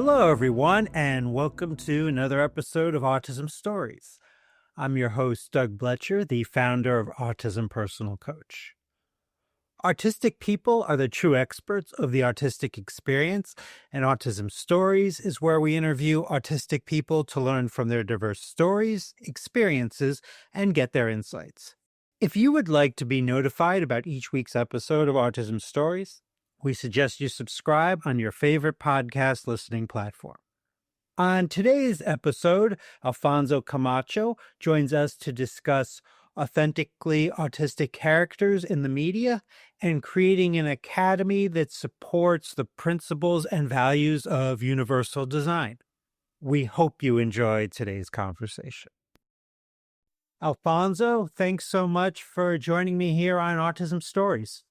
Hello, everyone, and welcome to another episode of Autism Stories. I'm your host, Doug Bletcher, the founder of Autism Personal Coach. Autistic people are the true experts of the autistic experience, and Autism Stories is where we interview autistic people to learn from their diverse stories, experiences, and get their insights. If you would like to be notified about each week's episode of Autism Stories, we suggest you subscribe on your favorite podcast listening platform. On today's episode, Alfonso Camacho joins us to discuss authentically autistic characters in the media and creating an academy that supports the principles and values of universal design. We hope you enjoyed today's conversation. Alfonso, thanks so much for joining me here on Autism Stories.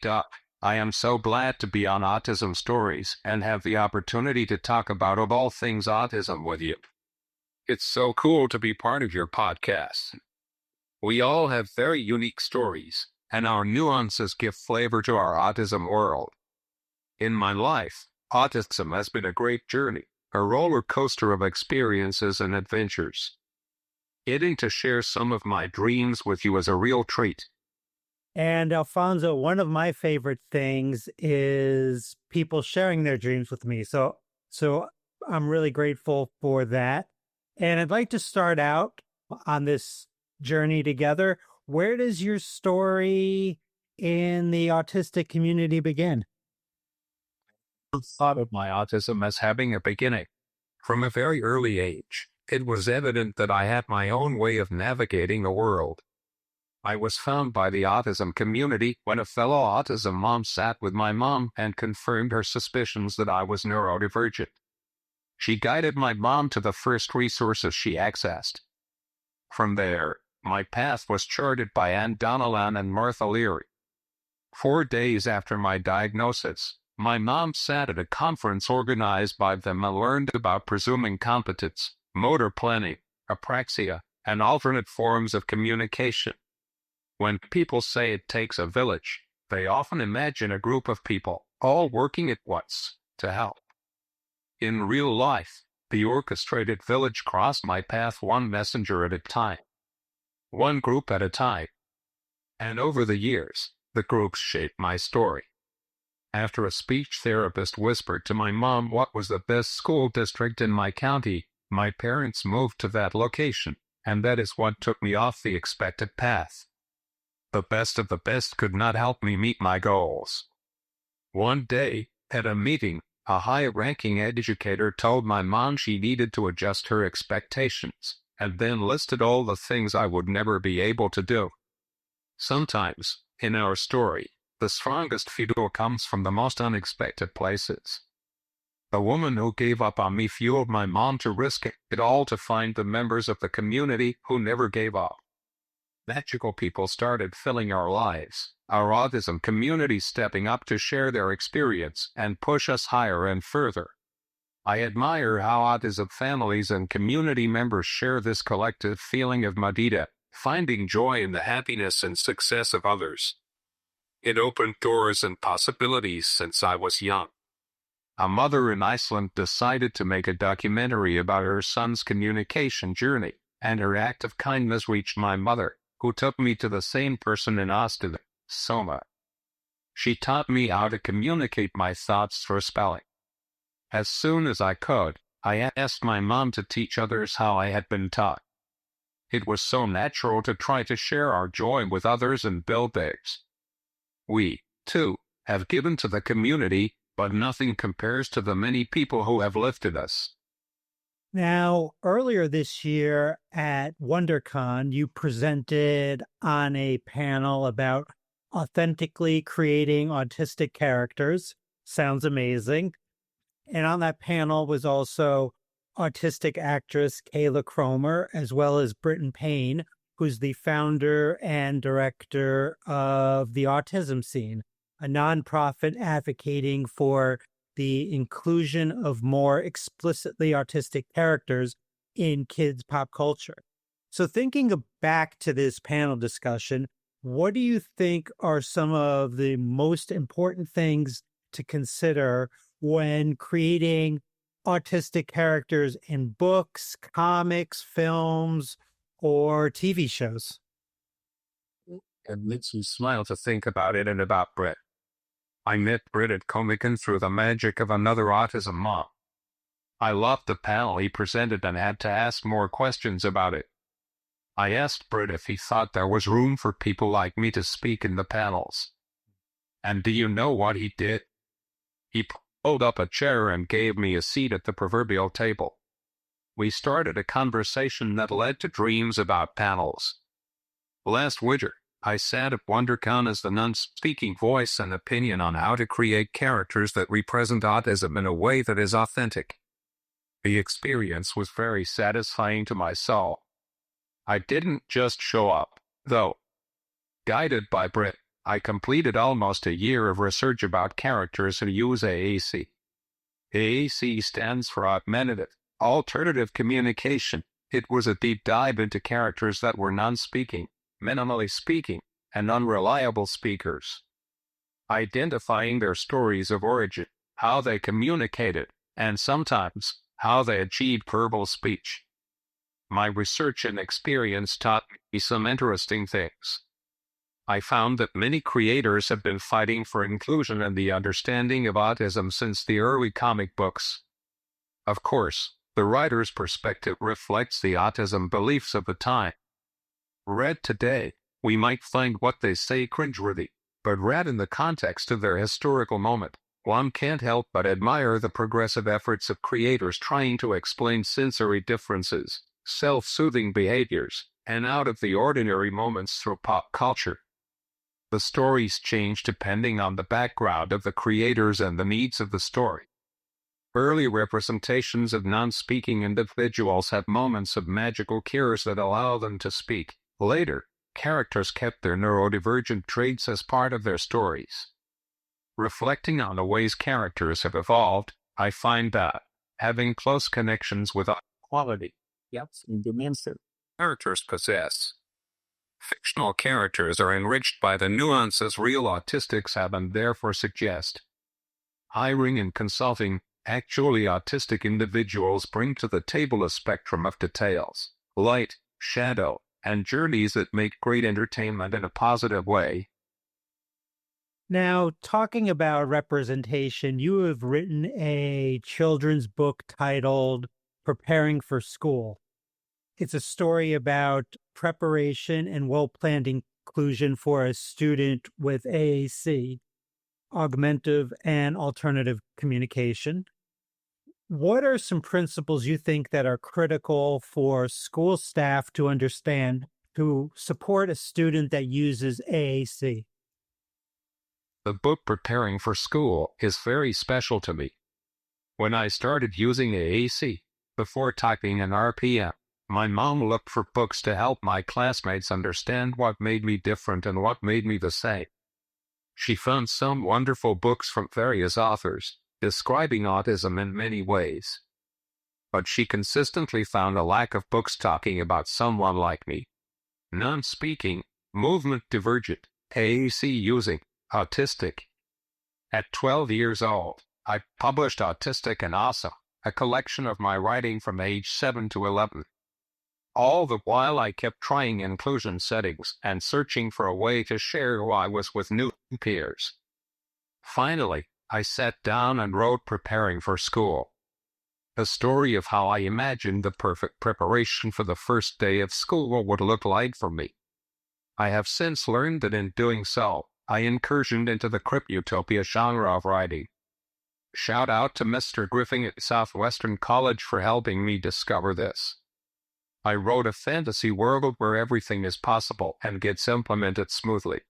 Doug, I am so glad to be on Autism Stories and have the opportunity to talk about of all things autism with you. It's so cool to be part of your podcast. We all have very unique stories, and our nuances give flavor to our autism world. In my life, autism has been a great journey, a roller coaster of experiences and adventures. Getting to share some of my dreams with you is a real treat. And Alfonso, one of my favorite things is people sharing their dreams with me. So I'm really grateful for that. And I'd like to start out on this journey together. Where does your story in the autistic community begin? I thought of my autism as having a beginning. From a very early age, it was evident that I had my own way of navigating the world. I was found by the autism community when a fellow autism mom sat with my mom and confirmed her suspicions that I was neurodivergent. She guided my mom to the first resources she accessed. From there, my path was charted by Anne Donnellan and Martha Leary. 4 days after my diagnosis, my mom sat at a conference organized by them and learned about presuming competence, motor planning, apraxia, and alternate forms of communication. When people say it takes a village, they often imagine a group of people, all working at once, to help. In real life, the orchestrated village crossed my path one messenger at a time, one group at a time. And over the years, the groups shaped my story. After a speech therapist whispered to my mom what was the best school district in my county, my parents moved to that location, and that is what took me off the expected path. The best of the best could not help me meet my goals. One day, at a meeting, a high-ranking educator told my mom she needed to adjust her expectations, and then listed all the things I would never be able to do. Sometimes, in our story, the strongest fuel comes from the most unexpected places. The woman who gave up on me fueled my mom to risk it all to find the members of the community who never gave up. Magical people started filling our lives, our autism community stepping up to share their experience and push us higher and further. I admire how autism families and community members share this collective feeling of Madida, finding joy in the happiness and success of others. It opened doors and possibilities since I was young. A mother in Iceland decided to make a documentary about her son's communication journey, and her act of kindness reached my mother, who took me to the same person in Austin, Soma. She taught me how to communicate my thoughts through spelling. As soon as I could, I asked my mom to teach others how I had been taught. It was so natural to try to share our joy with others and build theirs. We, too, have given to the community, but nothing compares to the many people who have lifted us. Now, earlier this year at WonderCon, you presented on a panel about authentically creating autistic characters. Sounds amazing. And on that panel was also autistic actress Kayla Cromer, as well as Britton Payne, who's the founder and director of the Autism Scene, a nonprofit advocating for the inclusion of more explicitly autistic characters in kids' pop culture. So thinking back to this panel discussion, what do you think are some of the most important things to consider when creating autistic characters in books, comics, films, or TV shows? It makes me smile to think about it and about Brett. I met Britt at Comic-Con through the magic of another autism mom. I loved the panel he presented and had to ask more questions about it. I asked Britt if he thought there was room for people like me to speak in the panels. And do you know what he did? He pulled up a chair and gave me a seat at the proverbial table. We started a conversation that led to dreams about panels. Last winter, I sat at WonderCon as the non-speaking voice and opinion on how to create characters that represent autism in a way that is authentic. The experience was very satisfying to my soul. I didn't just show up, though. Guided by Britt, I completed almost a year of research about characters who use AAC. AAC stands for Augmentative, Alternative Communication. It was a deep dive into characters that were non-speaking, minimally speaking, and unreliable speakers. Identifying their stories of origin, how they communicated, and sometimes how they achieved verbal speech. My research and experience taught me some interesting things. I found that many creators have been fighting for inclusion and the understanding of autism since the early comic books. Of course, the writer's perspective reflects the autism beliefs of the time. Read today, we might find what they say cringeworthy, but read in the context of their historical moment, one can't help but admire the progressive efforts of creators trying to explain sensory differences, self-soothing behaviors, and out-of-the-ordinary moments through pop culture. The stories change depending on the background of the creators and the needs of the story. Early representations of non-speaking individuals have moments of magical cures that allow them to speak. Later, characters kept their neurodivergent traits as part of their stories. Reflecting on the ways characters have evolved, I find that having close connections with quality, and dimension characters possess. Fictional characters are enriched by the nuances real autistics have and therefore suggest. Hiring and consulting, actually autistic individuals bring to the table a spectrum of details, light, shadow, and journeys that make great entertainment in a positive way. Now, talking about representation, you have written a children's book titled Preparing for School. It's a story about preparation and well-planned inclusion for a student with AAC, augmentative and alternative communication. What are some principles you think that are critical for school staff to understand to support a student that uses AAC? The book Preparing for School is very special to me. When I started using AAC, before typing an RPM, my mom looked for books to help my classmates understand what made me different and what made me the same. She found some wonderful books from various authors, describing autism in many ways. But she consistently found a lack of books talking about someone like me. Non-speaking, movement divergent, AAC using, autistic. At 12 years old, I published Autistic and Awesome, a collection of my writing from age 7 to 11. All the while I kept trying inclusion settings and searching for a way to share who I was with new peers. Finally, I sat down and wrote Preparing for School, a story of how I imagined the perfect preparation for the first day of school would look like for me. I have since learned that in doing so, I incursioned into the cryptutopia genre of writing. Shout out to Mr. Griffin at Southwestern College for helping me discover this. I wrote a fantasy world where everything is possible and gets implemented smoothly.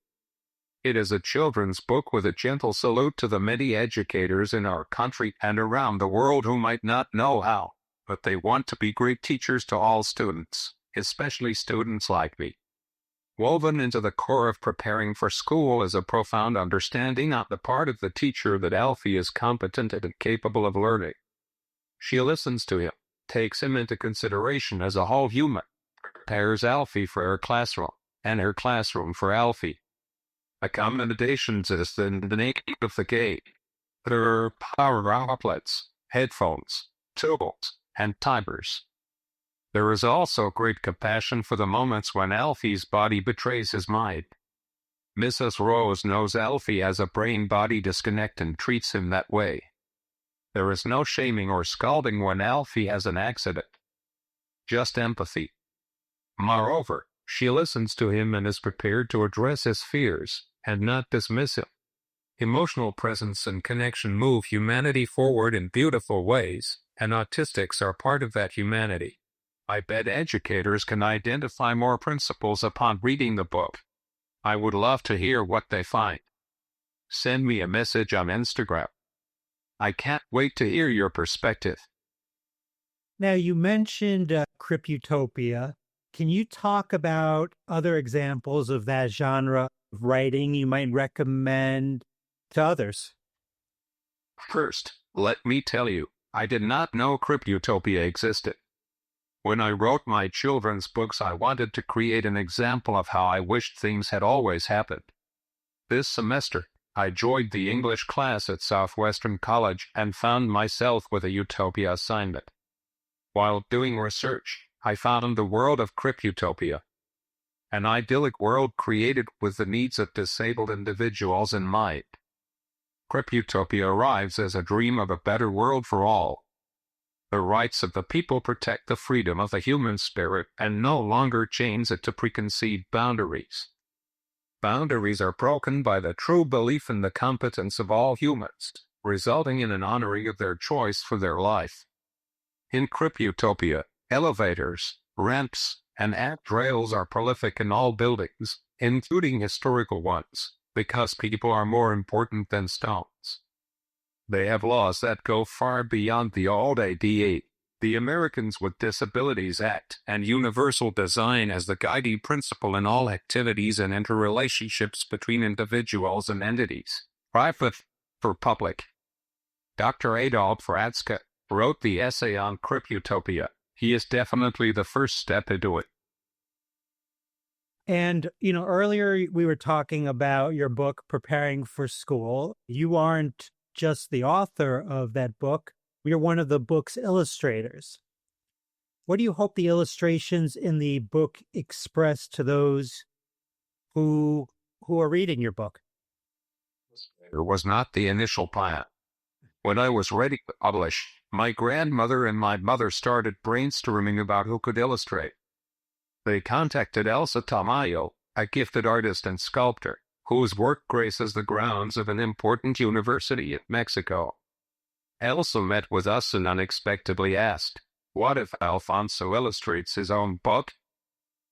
It is a children's book with a gentle salute to the many educators in our country and around the world who might not know how, but they want to be great teachers to all students, especially students like me. Woven into the core of Preparing for School is a profound understanding on the part of the teacher that Alfie is competent and capable of learning. She listens to him, takes him into consideration as a whole human, prepares Alfie for her classroom, and her classroom for Alfie. Accommodations is the name of the game. There are power outlets, headphones, tools, and timers. There is also great compassion for the moments when Alfie's body betrays his mind. Mrs. Rose knows Alfie has a brain-body disconnect and treats him that way. There is no shaming or scolding when Alfie has an accident. Just empathy. Moreover, she listens to him and is prepared to address his fears, and not dismiss him. Emotional presence and connection move humanity forward in beautiful ways, and autistics are part of that humanity. I bet educators can identify more principles upon reading the book. I would love to hear what they find. Send me a message on Instagram. I can't wait to hear your perspective. Now, you mentioned Cryptutopia. Can you talk about other examples of that genre of writing you might recommend to others? First, let me tell you, I did not know Cryptutopia existed. When I wrote my children's books, I wanted to create an example of how I wished things had always happened. This semester, I joined the English class at Southwestern College and found myself with a utopia assignment. While doing research, I found the world of Cryptutopia, an idyllic world created with the needs of disabled individuals in mind. Cryptutopia arrives as a dream of a better world for all. The rights of the people protect the freedom of the human spirit and no longer chains it to preconceived boundaries. Boundaries are broken by the true belief in the competence of all humans, resulting in an honoring of their choice for their life. In Cryptutopia, elevators, ramps, and rails are prolific in all buildings, including historical ones, because people are more important than stones. They have laws that go far beyond the old ADA, the Americans with Disabilities Act, and universal design as the guiding principle in all activities and interrelationships between individuals and entities, private for public. Dr. Adolf Ratzka wrote the essay on Cryptutopia. He is definitely the first step into it. And, earlier we were talking about your book, Preparing for School. You aren't just the author of that book, you're one of the book's illustrators. What do you hope the illustrations in the book express to those who are reading your book? It was not the initial plan. When I was ready to publish, my grandmother and my mother started brainstorming about who could illustrate. They contacted Elsa Tamayo, a gifted artist and sculptor, whose work graces the grounds of an important university in Mexico. Elsa met with us and unexpectedly asked, "What if Alfonso illustrates his own book?"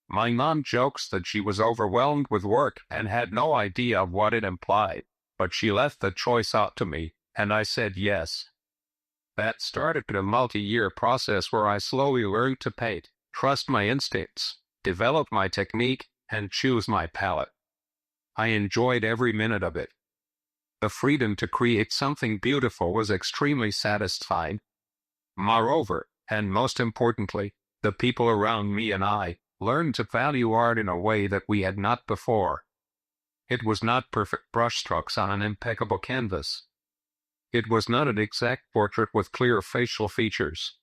My mom jokes that she was overwhelmed with work and had no idea of what it implied, but she left the choice out to me, and I said yes. That started a multi-year process where I slowly learned to paint, trust my instincts, develop my technique, and choose my palette. I enjoyed every minute of it. The freedom to create something beautiful was extremely satisfying. Moreover, and most importantly, the people around me and I learned to value art in a way that we had not before. It was not perfect brushstrokes on an impeccable canvas. It was not an exact portrait with clear facial features.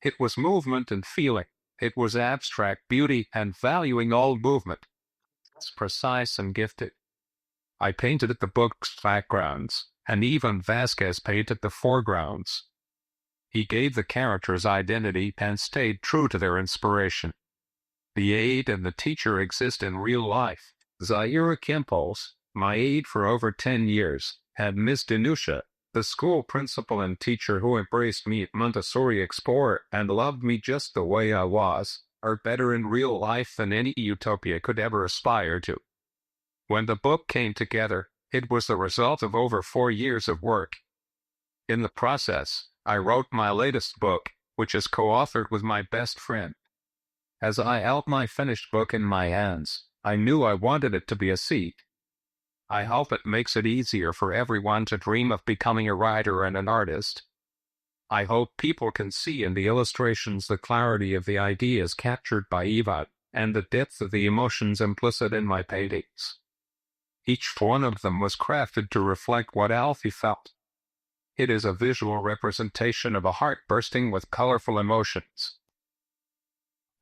It was movement and feeling. It was abstract beauty and valuing all movement. It's precise and gifted. I painted the book's backgrounds, and Ivan Vasquez painted the foregrounds. He gave the characters identity and stayed true to their inspiration. The aide and the teacher exist in real life. Zaira Kimples, my aide for over 10 years, and Miss Danusha, the school principal and teacher who embraced me at Montessori Explorer and loved me just the way I was, are better in real life than any utopia could ever aspire to. When the book came together, it was the result of over 4 years of work. In the process, I wrote my latest book, which is co-authored with my best friend. As I held my finished book in my hands, I knew I wanted it to be a seed. I hope it makes it easier for everyone to dream of becoming a writer and an artist. I hope people can see in the illustrations the clarity of the ideas captured by Eva and the depth of the emotions implicit in my paintings. Each one of them was crafted to reflect what Alfie felt. It is a visual representation of a heart bursting with colorful emotions.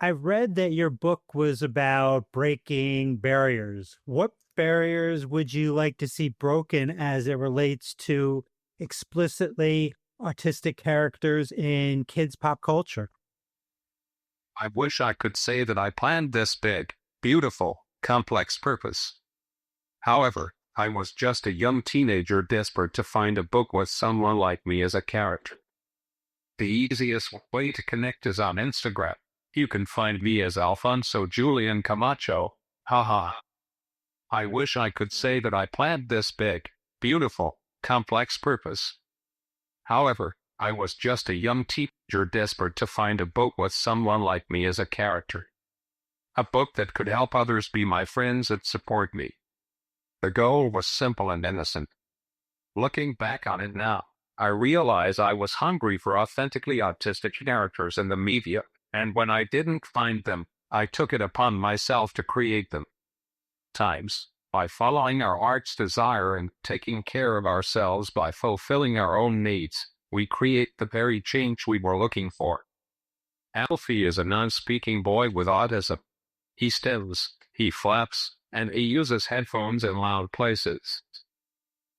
I've read that your book was about breaking barriers. What barriers would you like to see broken as it relates to explicitly artistic characters in kids' pop culture? I wish I could say that I planned this big, beautiful, complex purpose. However, I was just a young teenager desperate to find a book with someone like me as a character. The easiest way to connect is on Instagram. You can find me as Alfonso Julian Camacho. Haha. I wish I could say that I planned this big, beautiful, complex purpose. However, I was just a young teenager desperate to find a book with someone like me as a character. A book that could help others be my friends and support me. The goal was simple and innocent. Looking back on it now, I realize I was hungry for authentically autistic characters in the media, and when I didn't find them, I took it upon myself to create them. Times, by following our heart's desire and taking care of ourselves by fulfilling our own needs, we create the very change we were looking for. Alfie is a non-speaking boy with autism. He stims, he flaps, and he uses headphones in loud places.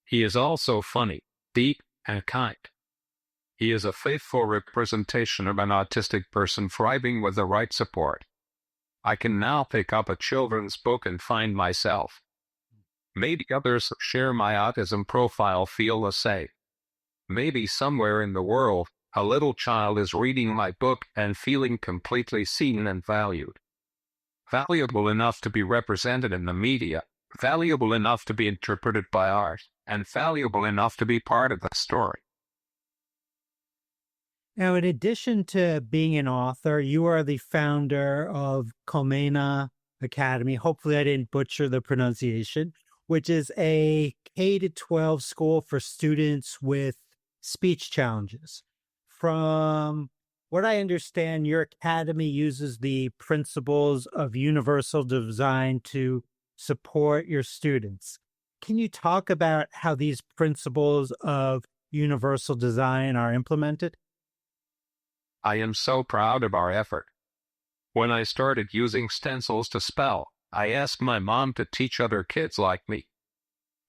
He is also funny, deep, and kind. He is a faithful representation of an autistic person thriving with the right support. I can now pick up a children's book and find myself. Maybe others who share my autism profile feel the same. Maybe somewhere in the world, a little child is reading my book and feeling completely seen and valued. Valuable enough to be represented in the media, valuable enough to be interpreted by art, and valuable enough to be part of the story. Now, in addition to being an author, you are the founder of Colmena Academy. Hopefully, I didn't butcher the pronunciation, which is a K-12 school for students with speech challenges. From what I understand, your academy uses the principles of universal design to support your students. Can you talk about how these principles of universal design are implemented? I am so proud of our effort. When I started using stencils to spell, I asked my mom to teach other kids like me.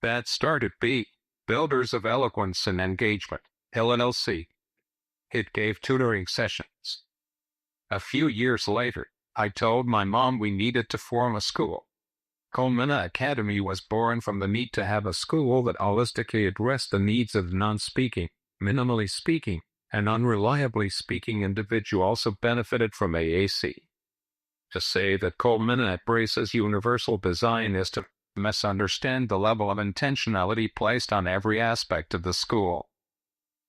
That started B, Builders of Eloquence and Engagement, LLC. It gave tutoring sessions. A few years later, I told my mom we needed to form a school. Colmena Academy was born from the need to have a school that holistically addressed the needs of non-speaking, minimally speaking, and unreliably speaking individuals who benefited from AAC. To say that Colmena embraces universal design is to misunderstand the level of intentionality placed on every aspect of the school.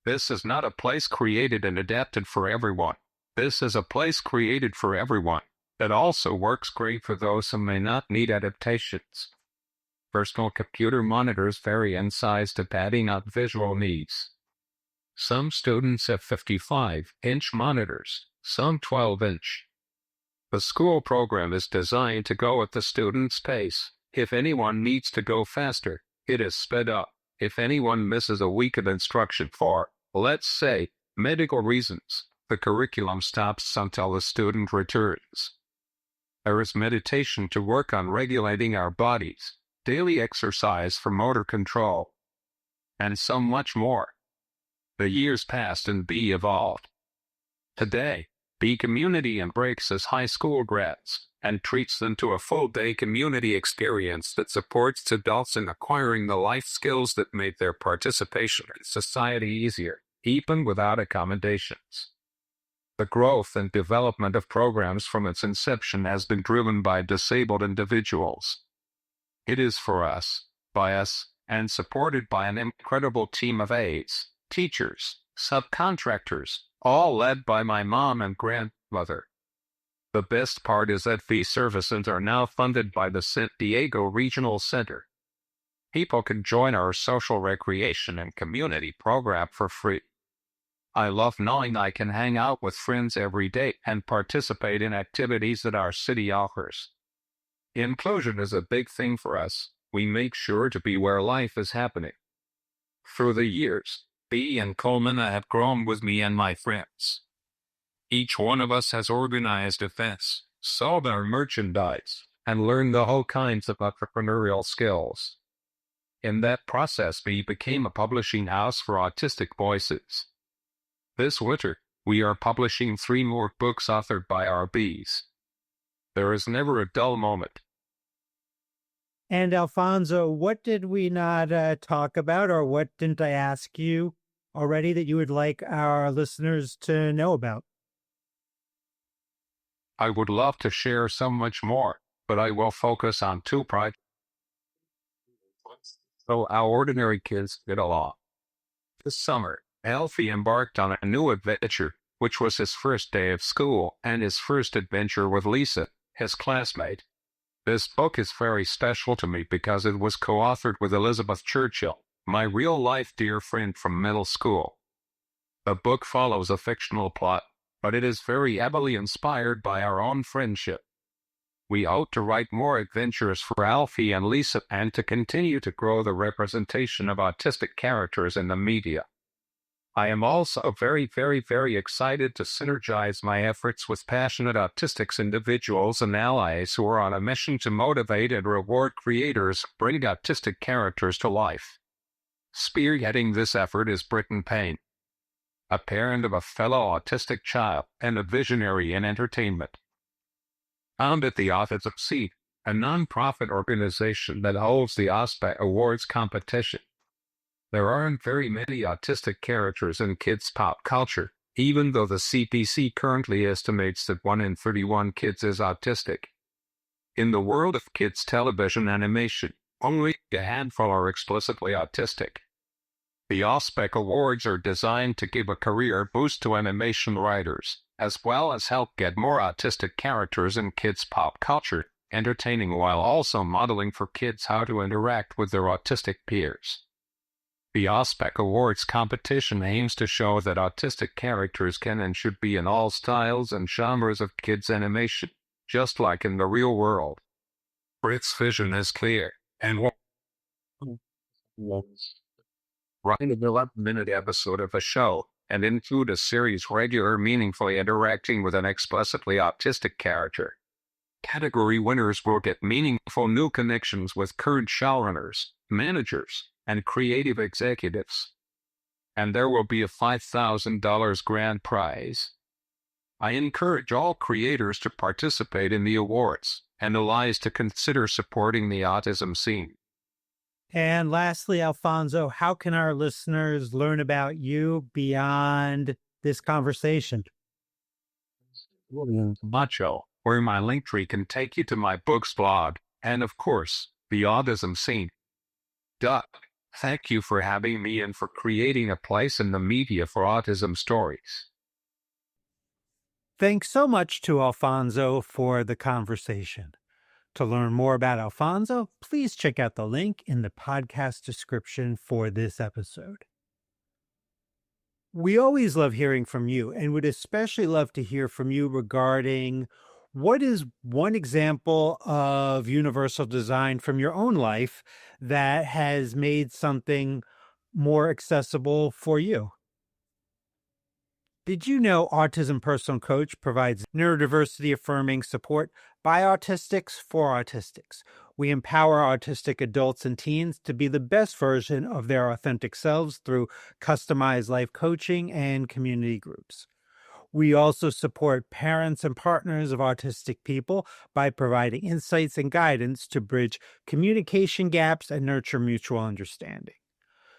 This is not a place created and adapted for everyone. This is a place created for everyone that also works great for those who may not need adaptations. Personal computer monitors vary in size depending on visual needs. Some students have 55-inch monitors, some 12-inch. The school program is designed to go at the student's pace. If anyone needs to go faster, it is sped up. If anyone misses a week of instruction for, let's say, medical reasons, the curriculum stops until the student returns. There is meditation to work on regulating our bodies, daily exercise for motor control, and so much more. The years passed and B evolved. Today, B Community embraces high school grads and treats them to a full-day community experience that supports adults in acquiring the life skills that make their participation in society easier, even without accommodations. The growth and development of programs from its inception has been driven by disabled individuals. It is for us, by us, and supported by an incredible team of aides, teachers, subcontractors, all led by my mom and grandmother. The best part is that these services are now funded by the San Diego Regional Center. People can join our social recreation and community program for free. I love knowing I can hang out with friends every day and participate in activities that our city offers. Inclusion is a big thing for us. We make sure to be where life is happening. Through the years, B and Coleman have grown with me and my friends. Each one of us has organized events, sold our merchandise, and learned the whole kinds of entrepreneurial skills. In that process, we became a publishing house for autistic voices. This winter, we are publishing 3 more books authored by our Bs. There is never a dull moment. And Alfonso, what did we not talk about, or what didn't I ask you already that you would like our listeners to know about? I would love to share so much more, but I will focus on 2 projects so our ordinary kids get along. This summer, Alfie embarked on a new adventure, which was his first day of school and his first adventure with Lisa, his classmate. This book is very special to me because it was co-authored with Elizabeth Churchill, my real-life dear friend from middle school. The book follows a fictional plot, but it is very heavily inspired by our own friendship. We hope to write more adventures for Alfie and Lisa and to continue to grow the representation of autistic characters in the media. I am also very excited to synergize my efforts with passionate autistic individuals and allies who are on a mission to motivate and reward creators who bring autistic characters to life. Spearheading this effort is Britton Payne, a parent of a fellow autistic child and a visionary in entertainment. Founded the Autism Seed, a non-profit organization that holds the OSPA Awards competition. There aren't very many autistic characters in kids' pop culture, even though the CPC currently estimates that 1 in 31 kids is autistic. In the world of kids' television animation, only a handful are explicitly autistic. The OSPEC Awards are designed to give a career boost to animation writers, as well as help get more autistic characters in kids' pop culture, entertaining while also modeling for kids how to interact with their autistic peers. The OSPEC Awards competition aims to show that autistic characters can and should be in all styles and genres of kids' animation, just like in the real world. Brit's vision is clear, and write an 11-minute episode of a show and include a series regular meaningfully interacting with an explicitly autistic character. Category winners will get meaningful new connections with current showrunners, managers, and creative executives. And there will be a $5,000 grand prize. I encourage all creators to participate in the awards and allies to consider supporting the autism scene. And lastly, Alfonso, how can our listeners learn about you beyond this conversation? Camacho, where my link tree can take you to my books blog, and of course, the autism scene. Doug, thank you for having me and for creating a place in the media for autism stories. Thanks so much to Alfonso for the conversation. To learn more about Alfonso, please check out the link in the podcast description for this episode. We always love hearing from you and would especially love to hear from you regarding what is one example of universal design from your own life that has made something more accessible for you. Did you know Autism Personal Coach provides neurodiversity affirming support by autistics for autistics? We empower autistic adults and teens to be the best version of their authentic selves through customized life coaching and community groups. We also support parents and partners of autistic people by providing insights and guidance to bridge communication gaps and nurture mutual understanding.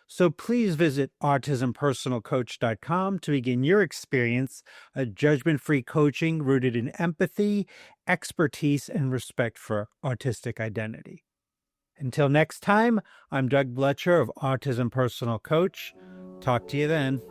So please visit autismpersonalcoach.com to begin your experience of judgment-free coaching rooted in empathy, expertise, and respect for autistic identity. Until next time, I'm Doug Bletcher of Autism Personal Coach. Talk to you then.